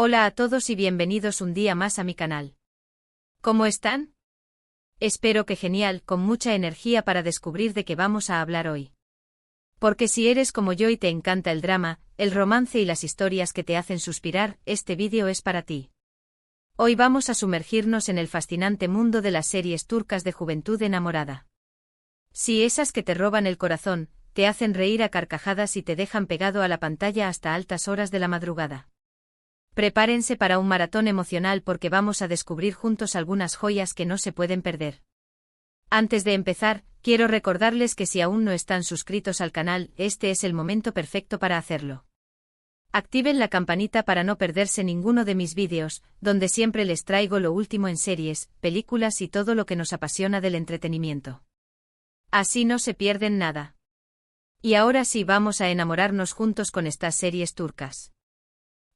Hola a todos y bienvenidos un día más a mi canal. ¿Cómo están? Espero que genial, con mucha energía para descubrir de qué vamos a hablar hoy. Porque si eres como yo y te encanta el drama, el romance y las historias que te hacen suspirar, este vídeo es para ti. Hoy vamos a sumergirnos en el fascinante mundo de las series turcas de juventud enamorada. Sí, esas que te roban el corazón, te hacen reír a carcajadas y te dejan pegado a la pantalla hasta altas horas de la madrugada. Prepárense para un maratón emocional porque vamos a descubrir juntos algunas joyas que no se pueden perder. Antes de empezar, quiero recordarles que si aún no están suscritos al canal, este es el momento perfecto para hacerlo. Activen la campanita para no perderse ninguno de mis vídeos, donde siempre les traigo lo último en series, películas y todo lo que nos apasiona del entretenimiento. Así no se pierden nada. Y ahora sí vamos a enamorarnos juntos con estas series turcas.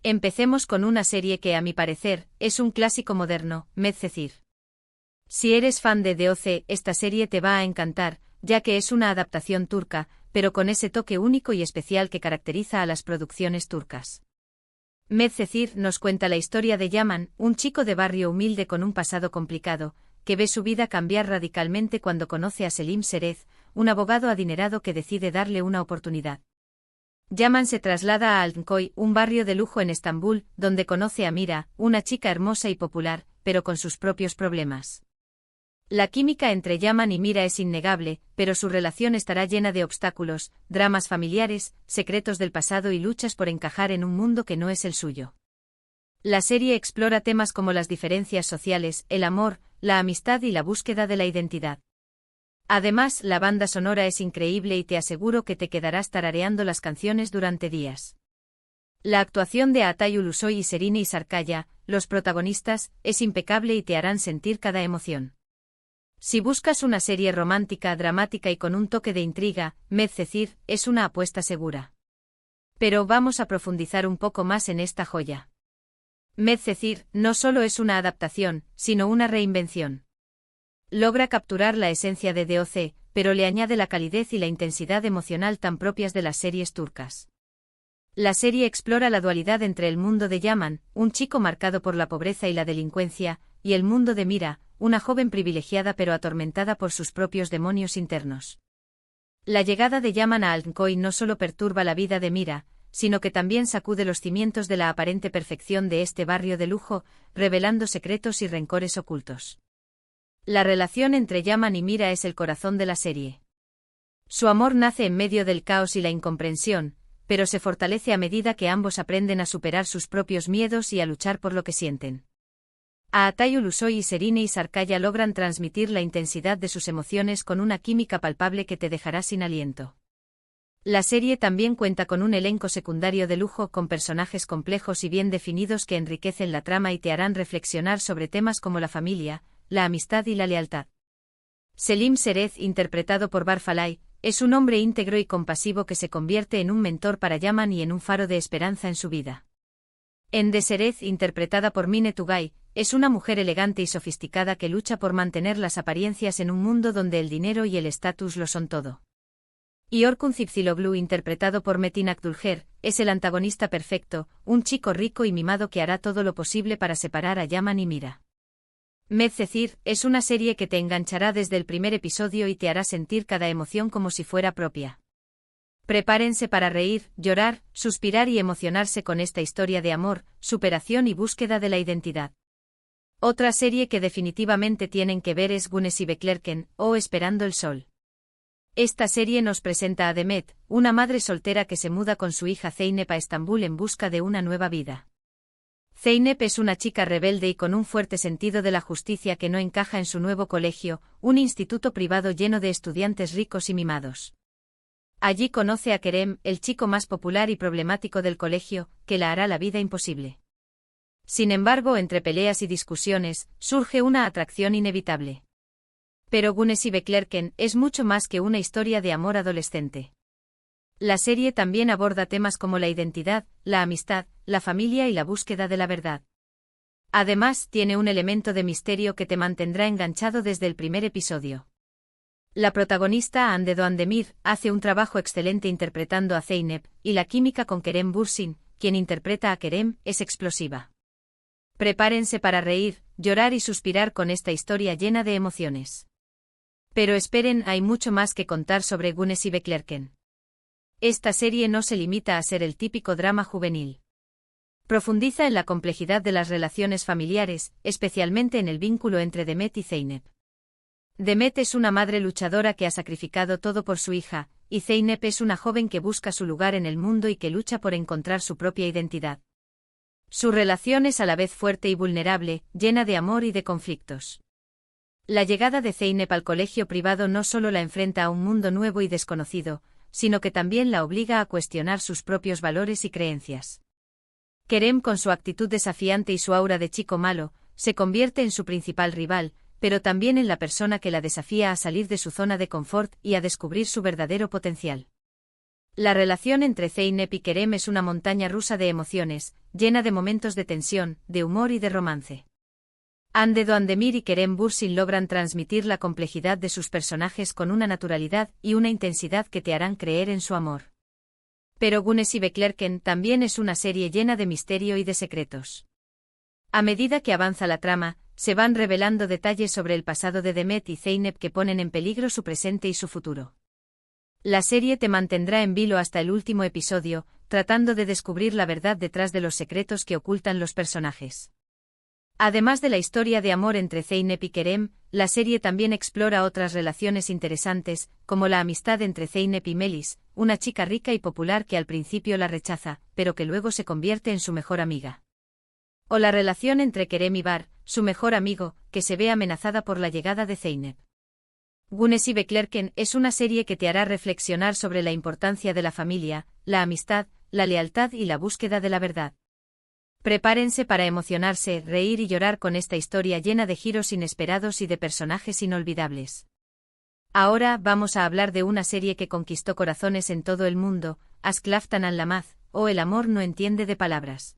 Empecemos con una serie que a mi parecer, es un clásico moderno, Medcezir. Si eres fan de DOC, esta serie te va a encantar, ya que es una adaptación turca, pero con ese toque único y especial que caracteriza a las producciones turcas. Medcezir nos cuenta la historia de Yaman, un chico de barrio humilde con un pasado complicado, que ve su vida cambiar radicalmente cuando conoce a Selim Serez, un abogado adinerado que decide darle una oportunidad. Yaman se traslada a Altınköy, un barrio de lujo en Estambul, donde conoce a Mira, una chica hermosa y popular, pero con sus propios problemas. La química entre Yaman y Mira es innegable, pero su relación estará llena de obstáculos, dramas familiares, secretos del pasado y luchas por encajar en un mundo que no es el suyo. La serie explora temas como las diferencias sociales, el amor, la amistad y la búsqueda de la identidad. Además, la banda sonora es increíble y te aseguro que te quedarás tarareando las canciones durante días. La actuación de Atay Ulusoy y Serine Sarkaya, los protagonistas, es impecable y te harán sentir cada emoción. Si buscas una serie romántica, dramática y con un toque de intriga, Medcezir es una apuesta segura. Pero vamos a profundizar un poco más en esta joya. Medcezir no solo es una adaptación, sino una reinvención. Logra capturar la esencia de DOC, pero le añade la calidez y la intensidad emocional tan propias de las series turcas. La serie explora la dualidad entre el mundo de Yaman, un chico marcado por la pobreza y la delincuencia, y el mundo de Mira, una joven privilegiada pero atormentada por sus propios demonios internos. La llegada de Yaman a Altınköy no solo perturba la vida de Mira, sino que también sacude los cimientos de la aparente perfección de este barrio de lujo, revelando secretos y rencores ocultos. La relación entre Yaman y Mira es el corazón de la serie. Su amor nace en medio del caos y la incomprensión, pero se fortalece a medida que ambos aprenden a superar sus propios miedos y a luchar por lo que sienten. Atay Ulusoy y Serine Sarkaya logran transmitir la intensidad de sus emociones con una química palpable que te dejará sin aliento. La serie también cuenta con un elenco secundario de lujo con personajes complejos y bien definidos que enriquecen la trama y te harán reflexionar sobre temas como la familia, la amistad y la lealtad. Selim Serez, interpretado por Barfalay, es un hombre íntegro y compasivo que se convierte en un mentor para Yaman y en un faro de esperanza en su vida. Ende Serez, interpretada por Mine Tugay, es una mujer elegante y sofisticada que lucha por mantener las apariencias en un mundo donde el dinero y el estatus lo son todo. Y Orkun Cipciloglu, interpretado por Metin Akdülger, es el antagonista perfecto, un chico rico y mimado que hará todo lo posible para separar a Yaman y Mira. Medcezir es una serie que te enganchará desde el primer episodio y te hará sentir cada emoción como si fuera propia. Prepárense para reír, llorar, suspirar y emocionarse con esta historia de amor, superación y búsqueda de la identidad. Otra serie que definitivamente tienen que ver es Güneş Beklerken, o Esperando el Sol. Esta serie nos presenta a Demet, una madre soltera que se muda con su hija Zeynep a Estambul en busca de una nueva vida. Zeynep es una chica rebelde y con un fuerte sentido de la justicia que no encaja en su nuevo colegio, un instituto privado lleno de estudiantes ricos y mimados. Allí conoce a Kerem, el chico más popular y problemático del colegio, que la hará la vida imposible. Sin embargo, entre peleas y discusiones, surge una atracción inevitable. Pero Güneş Beklerken es mucho más que una historia de amor adolescente. La serie también aborda temas como la identidad, la amistad, la familia y la búsqueda de la verdad. Además, tiene un elemento de misterio que te mantendrá enganchado desde el primer episodio. La protagonista Hande Doğandemir hace un trabajo excelente interpretando a Zeynep, y la química con Kerem Bürsin, quien interpreta a Kerem, es explosiva. Prepárense para reír, llorar y suspirar con esta historia llena de emociones. Pero esperen, hay mucho más que contar sobre Gunness y Beklerken. Esta serie no se limita a ser el típico drama juvenil. Profundiza en la complejidad de las relaciones familiares, especialmente en el vínculo entre Demet y Zeynep. Demet es una madre luchadora que ha sacrificado todo por su hija, y Zeynep es una joven que busca su lugar en el mundo y que lucha por encontrar su propia identidad. Su relación es a la vez fuerte y vulnerable, llena de amor y de conflictos. La llegada de Zeynep al colegio privado no solo la enfrenta a un mundo nuevo y desconocido, sino que también la obliga a cuestionar sus propios valores y creencias. Kerem, con su actitud desafiante y su aura de chico malo, se convierte en su principal rival, pero también en la persona que la desafía a salir de su zona de confort y a descubrir su verdadero potencial. La relación entre Zeynep y Kerem es una montaña rusa de emociones, llena de momentos de tensión, de humor y de romance. Hande Doğandemir y Kerem Bürsin logran transmitir la complejidad de sus personajes con una naturalidad y una intensidad que te harán creer en su amor. Pero Gunness y Beklerken también es una serie llena de misterio y de secretos. A medida que avanza la trama, se van revelando detalles sobre el pasado de Demet y Zeynep que ponen en peligro su presente y su futuro. La serie te mantendrá en vilo hasta el último episodio, tratando de descubrir la verdad detrás de los secretos que ocultan los personajes. Además de la historia de amor entre Zeynep y Kerem, la serie también explora otras relaciones interesantes, como la amistad entre Zeynep y Melis, una chica rica y popular que al principio la rechaza, pero que luego se convierte en su mejor amiga. O la relación entre Kerem y Bar, su mejor amigo, que se ve amenazada por la llegada de Zeynep. Gunness y Beklerken es una serie que te hará reflexionar sobre la importancia de la familia, la amistad, la lealtad y la búsqueda de la verdad. Prepárense para emocionarse, reír y llorar con esta historia llena de giros inesperados y de personajes inolvidables. Ahora vamos a hablar de una serie que conquistó corazones en todo el mundo, Aşk Laftan Anlamaz, o El amor no entiende de palabras.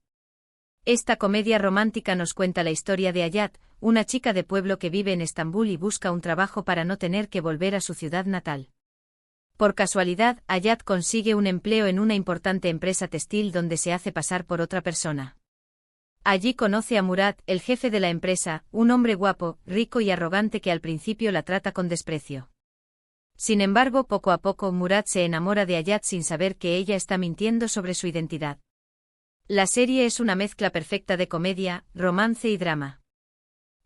Esta comedia romántica nos cuenta la historia de Hayat, una chica de pueblo que vive en Estambul y busca un trabajo para no tener que volver a su ciudad natal. Por casualidad, Hayat consigue un empleo en una importante empresa textil donde se hace pasar por otra persona. Allí conoce a Murat, el jefe de la empresa, un hombre guapo, rico y arrogante que al principio la trata con desprecio. Sin embargo, poco a poco Murat se enamora de Hayat sin saber que ella está mintiendo sobre su identidad. La serie es una mezcla perfecta de comedia, romance y drama.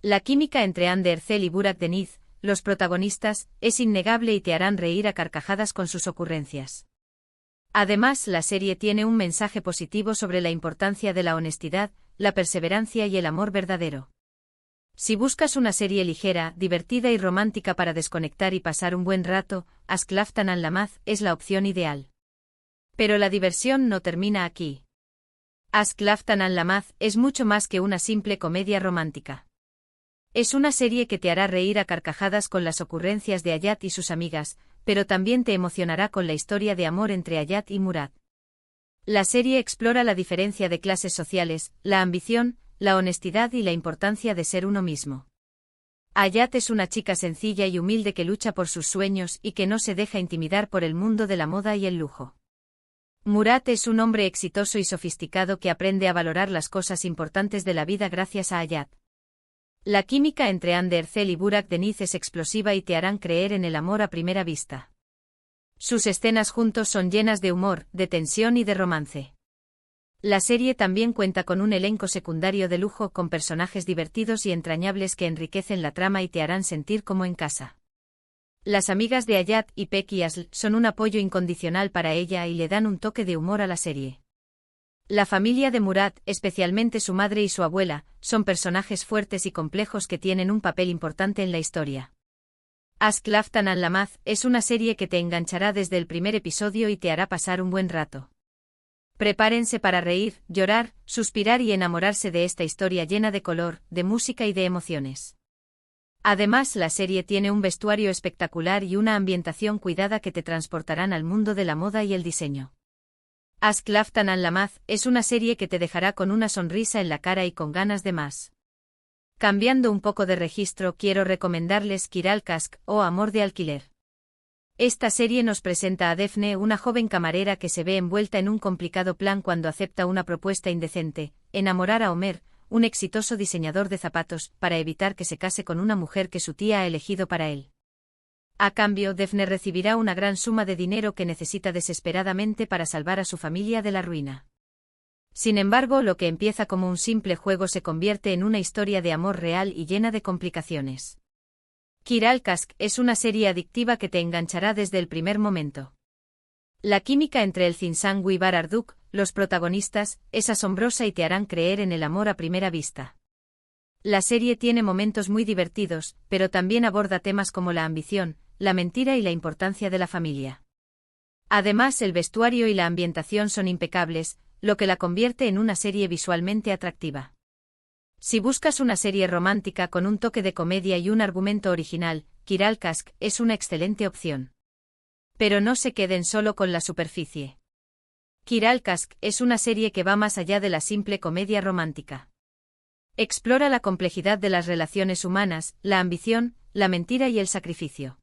La química entre Hande Erçel y Burak Deniz, los protagonistas, es innegable y te harán reír a carcajadas con sus ocurrencias. Además, la serie tiene un mensaje positivo sobre la importancia de la honestidad, la perseverancia y el amor verdadero. Si buscas una serie ligera, divertida y romántica para desconectar y pasar un buen rato, Aşk Laftan Anlamaz es la opción ideal. Pero la diversión no termina aquí. Aşk Laftan Anlamaz es mucho más que una simple comedia romántica. Es una serie que te hará reír a carcajadas con las ocurrencias de Hayat y sus amigas, pero también te emocionará con la historia de amor entre Hayat y Murat. La serie explora la diferencia de clases sociales, la ambición, la honestidad y la importancia de ser uno mismo. Hayat es una chica sencilla y humilde que lucha por sus sueños y que no se deja intimidar por el mundo de la moda y el lujo. Murat es un hombre exitoso y sofisticado que aprende a valorar las cosas importantes de la vida gracias a Hayat. La química entre Hande Erçel y Burak Deniz es explosiva y te harán creer en el amor a primera vista. Sus escenas juntos son llenas de humor, de tensión y de romance. La serie también cuenta con un elenco secundario de lujo con personajes divertidos y entrañables que enriquecen la trama y te harán sentir como en casa. Las amigas de Hayat, İpek y Aslı, son un apoyo incondicional para ella y le dan un toque de humor a la serie. La familia de Murat, especialmente su madre y su abuela, son personajes fuertes y complejos que tienen un papel importante en la historia. Aşk Laftan Anlamaz es una serie que te enganchará desde el primer episodio y te hará pasar un buen rato. Prepárense para reír, llorar, suspirar y enamorarse de esta historia llena de color, de música y de emociones. Además, la serie tiene un vestuario espectacular y una ambientación cuidada que te transportarán al mundo de la moda y el diseño. Aşk Laftan Anlamaz es una serie que te dejará con una sonrisa en la cara y con ganas de más. Cambiando un poco de registro, quiero recomendarles Kiral Kask, o Amor de alquiler. Esta serie nos presenta a Defne, una joven camarera que se ve envuelta en un complicado plan cuando acepta una propuesta indecente, enamorar a Ömer, un exitoso diseñador de zapatos, para evitar que se case con una mujer que su tía ha elegido para él. A cambio, Daphne recibirá una gran suma de dinero que necesita desesperadamente para salvar a su familia de la ruina. Sin embargo, lo que empieza como un simple juego se convierte en una historia de amor real y llena de complicaciones. Kiral Kask es una serie adictiva que te enganchará desde el primer momento. La química entre el Zinsang y Bararduk, los protagonistas, es asombrosa y te harán creer en el amor a primera vista. La serie tiene momentos muy divertidos, pero también aborda temas como la ambición, la mentira y la importancia de la familia. Además, el vestuario y la ambientación son impecables, lo que la convierte en una serie visualmente atractiva. Si buscas una serie romántica con un toque de comedia y un argumento original, Kiral Kask es una excelente opción. Pero no se queden solo con la superficie. Kiral Kask es una serie que va más allá de la simple comedia romántica. Explora la complejidad de las relaciones humanas, la ambición, la mentira y el sacrificio.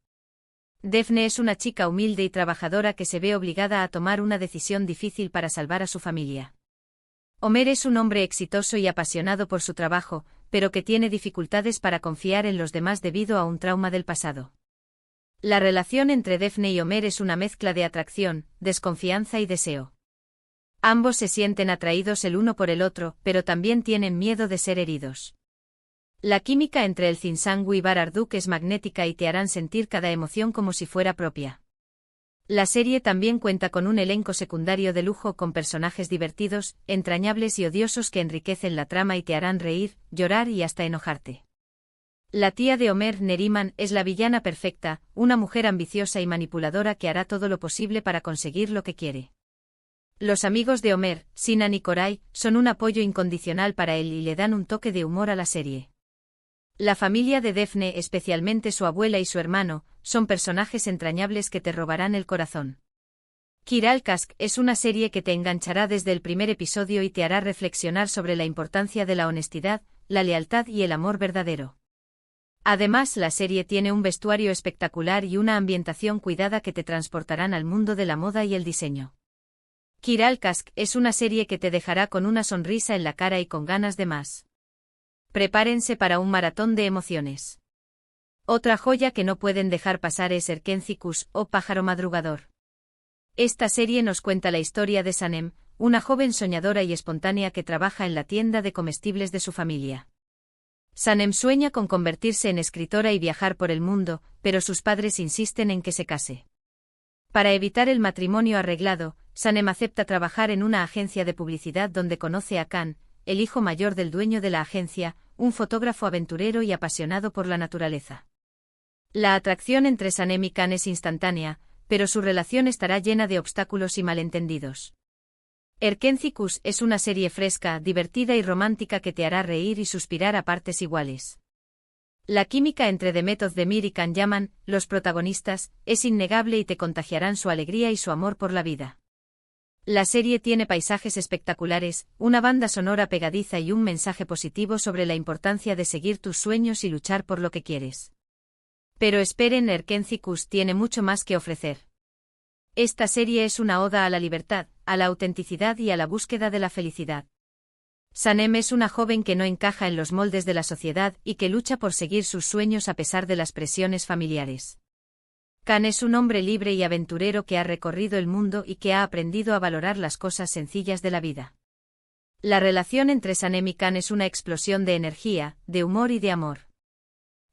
Daphne es una chica humilde y trabajadora que se ve obligada a tomar una decisión difícil para salvar a su familia. Homer es un hombre exitoso y apasionado por su trabajo, pero que tiene dificultades para confiar en los demás debido a un trauma del pasado. La relación entre Daphne y Homer es una mezcla de atracción, desconfianza y deseo. Ambos se sienten atraídos el uno por el otro, pero también tienen miedo de ser heridos. La química entre el Zinsang y Bararduk es magnética y te harán sentir cada emoción como si fuera propia. La serie también cuenta con un elenco secundario de lujo con personajes divertidos, entrañables y odiosos que enriquecen la trama y te harán reír, llorar y hasta enojarte. La tía de Homer, Neriman, es la villana perfecta, una mujer ambiciosa y manipuladora que hará todo lo posible para conseguir lo que quiere. Los amigos de Homer, Sinan y Koray, son un apoyo incondicional para él y le dan un toque de humor a la serie. La familia de Daphne, especialmente su abuela y su hermano, son personajes entrañables que te robarán el corazón. Kiral Kask es una serie que te enganchará desde el primer episodio y te hará reflexionar sobre la importancia de la honestidad, la lealtad y el amor verdadero. Además, la serie tiene un vestuario espectacular y una ambientación cuidada que te transportarán al mundo de la moda y el diseño. Kiral Kask es una serie que te dejará con una sonrisa en la cara y con ganas de más. Prepárense para un maratón de emociones. Otra joya que no pueden dejar pasar es Erkencikus, o pájaro madrugador. Esta serie nos cuenta la historia de Sanem, una joven soñadora y espontánea que trabaja en la tienda de comestibles de su familia. Sanem sueña con convertirse en escritora y viajar por el mundo, pero sus padres insisten en que se case. Para evitar el matrimonio arreglado, Sanem acepta trabajar en una agencia de publicidad donde conoce a Khan, el hijo mayor del dueño de la agencia, un fotógrafo aventurero y apasionado por la naturaleza. La atracción entre Sanem y Khan es instantánea, pero su relación estará llena de obstáculos y malentendidos. Erkencikus es una serie fresca, divertida y romántica que te hará reír y suspirar a partes iguales. La química entre Demet Özdemir y Can Yaman, los protagonistas, es innegable y te contagiarán su alegría y su amor por la vida. La serie tiene paisajes espectaculares, una banda sonora pegadiza y un mensaje positivo sobre la importancia de seguir tus sueños y luchar por lo que quieres. Pero esperen, Erkencikus tiene mucho más que ofrecer. Esta serie es una oda a la libertad, a la autenticidad y a la búsqueda de la felicidad. Sanem es una joven que no encaja en los moldes de la sociedad y que lucha por seguir sus sueños a pesar de las presiones familiares. Khan es un hombre libre y aventurero que ha recorrido el mundo y que ha aprendido a valorar las cosas sencillas de la vida. La relación entre Sanem y Khan es una explosión de energía, de humor y de amor.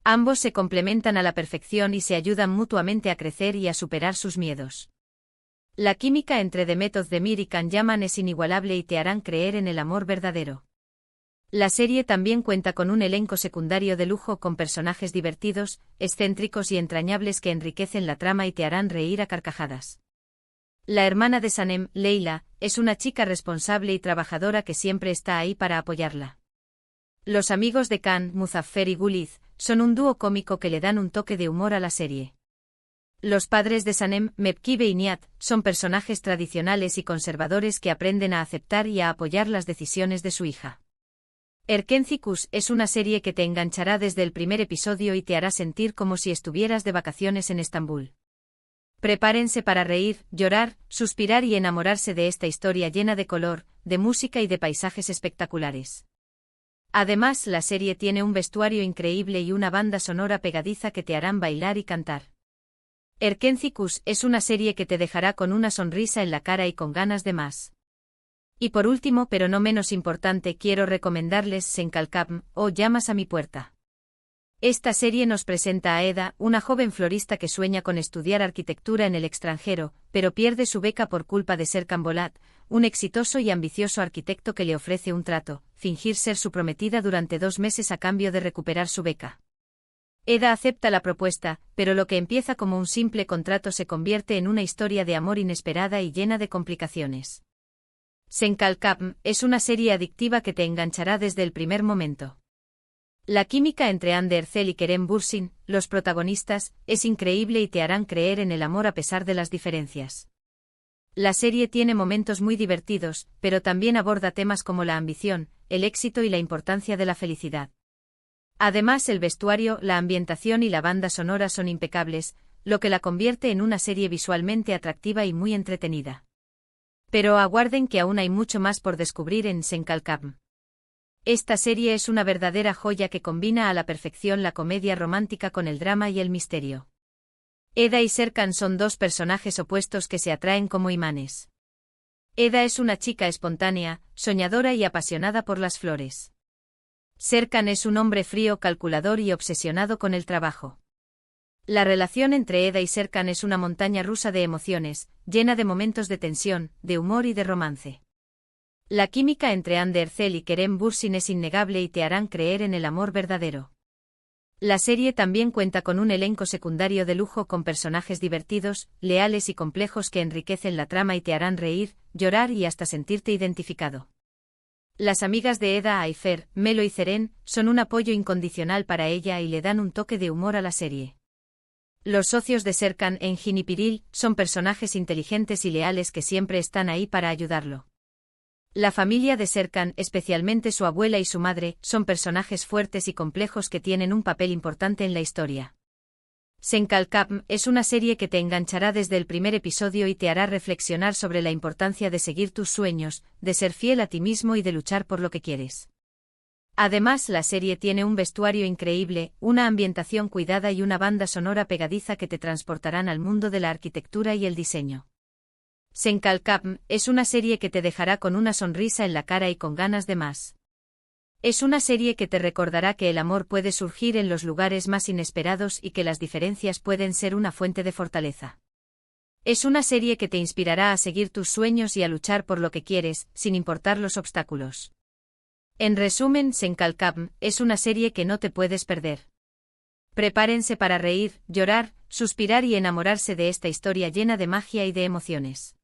Ambos se complementan a la perfección y se ayudan mutuamente a crecer y a superar sus miedos. La química entre Demet Özdemir y Can Yaman es inigualable y te harán creer en el amor verdadero. La serie también cuenta con un elenco secundario de lujo con personajes divertidos, excéntricos y entrañables que enriquecen la trama y te harán reír a carcajadas. La hermana de Sanem, Leila, es una chica responsable y trabajadora que siempre está ahí para apoyarla. Los amigos de Khan, Muzaffer y Guliz, son un dúo cómico que le dan un toque de humor a la serie. Los padres de Sanem, Mepkibe y Nihat, son personajes tradicionales y conservadores que aprenden a aceptar y a apoyar las decisiones de su hija. Erkencikus es una serie que te enganchará desde el primer episodio y te hará sentir como si estuvieras de vacaciones en Estambul. Prepárense para reír, llorar, suspirar y enamorarse de esta historia llena de color, de música y de paisajes espectaculares. Además, la serie tiene un vestuario increíble y una banda sonora pegadiza que te harán bailar y cantar. Erkenzicus es una serie que te dejará con una sonrisa en la cara y con ganas de más. Y por último, pero no menos importante, quiero recomendarles Senkalkapm, o Llamas a mi puerta. Esta serie nos presenta a Eda, una joven florista que sueña con estudiar arquitectura en el extranjero, pero pierde su beca por culpa de Serkan Bolat, un exitoso y ambicioso arquitecto que le ofrece un trato: fingir ser su prometida durante 2 meses a cambio de recuperar su beca. Eda acepta la propuesta, pero lo que empieza como un simple contrato se convierte en una historia de amor inesperada y llena de complicaciones. Senkalkapm es una serie adictiva que te enganchará desde el primer momento. La química entre Hande Erçel y Kerem Bürsin, los protagonistas, es increíble y te harán creer en el amor a pesar de las diferencias. La serie tiene momentos muy divertidos, pero también aborda temas como la ambición, el éxito y la importancia de la felicidad. Además, el vestuario, la ambientación y la banda sonora son impecables, lo que la convierte en una serie visualmente atractiva y muy entretenida. Pero aguarden, que aún hay mucho más por descubrir en Senkalkapm. Esta serie es una verdadera joya que combina a la perfección la comedia romántica con el drama y el misterio. Eda y Serkan son 2 personajes opuestos que se atraen como imanes. Eda es una chica espontánea, soñadora y apasionada por las flores. Serkan es un hombre frío, calculador y obsesionado con el trabajo. La relación entre Eda y Serkan es una montaña rusa de emociones, llena de momentos de tensión, de humor y de romance. La química entre Hande Erçel y Kerem Bürsin es innegable y te harán creer en el amor verdadero. La serie también cuenta con un elenco secundario de lujo con personajes divertidos, leales y complejos que enriquecen la trama y te harán reír, llorar y hasta sentirte identificado. Las amigas de Eda, Ayfer, Melo y Ceren, son un apoyo incondicional para ella y le dan un toque de humor a la serie. Los socios de Serkan, Engin y Piril, son personajes inteligentes y leales que siempre están ahí para ayudarlo. La familia de Serkan, especialmente su abuela y su madre, son personajes fuertes y complejos que tienen un papel importante en la historia. Senkalkapm es una serie que te enganchará desde el primer episodio y te hará reflexionar sobre la importancia de seguir tus sueños, de ser fiel a ti mismo y de luchar por lo que quieres. Además, la serie tiene un vestuario increíble, una ambientación cuidada y una banda sonora pegadiza que te transportarán al mundo de la arquitectura y el diseño. Senkalkapm es una serie que te dejará con una sonrisa en la cara y con ganas de más. Es una serie que te recordará que el amor puede surgir en los lugares más inesperados y que las diferencias pueden ser una fuente de fortaleza. Es una serie que te inspirará a seguir tus sueños y a luchar por lo que quieres, sin importar los obstáculos. En resumen, Senkalkapm es una serie que no te puedes perder. Prepárense para reír, llorar, suspirar y enamorarse de esta historia llena de magia y de emociones.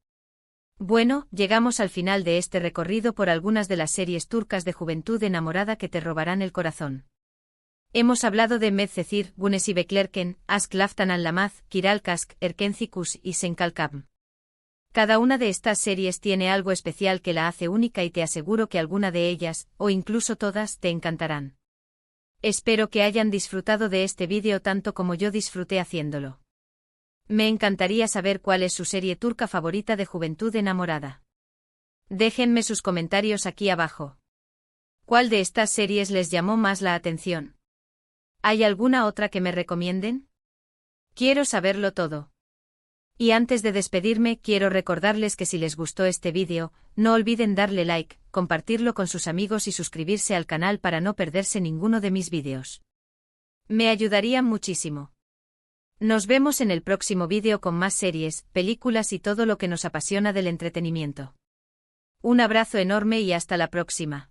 Bueno, llegamos al final de este recorrido por algunas de las series turcas de juventud enamorada que te robarán el corazón. Hemos hablado de Medcezir, Güneşi Beklerken, Aşk Laftan Anlamaz, Kiralkask, Erkenzicus y Senkalkapm. Cada una de estas series tiene algo especial que la hace única y te aseguro que alguna de ellas, o incluso todas, te encantarán. Espero que hayan disfrutado de este vídeo tanto como yo disfruté haciéndolo. Me encantaría saber cuál es su serie turca favorita de juventud enamorada. Déjenme sus comentarios aquí abajo. ¿Cuál de estas series les llamó más la atención? ¿Hay alguna otra que me recomienden? Quiero saberlo todo. Y antes de despedirme, quiero recordarles que si les gustó este vídeo, no olviden darle like, compartirlo con sus amigos y suscribirse al canal para no perderse ninguno de mis vídeos. Me ayudarían muchísimo. Nos vemos en el próximo vídeo con más series, películas y todo lo que nos apasiona del entretenimiento. Un abrazo enorme y hasta la próxima.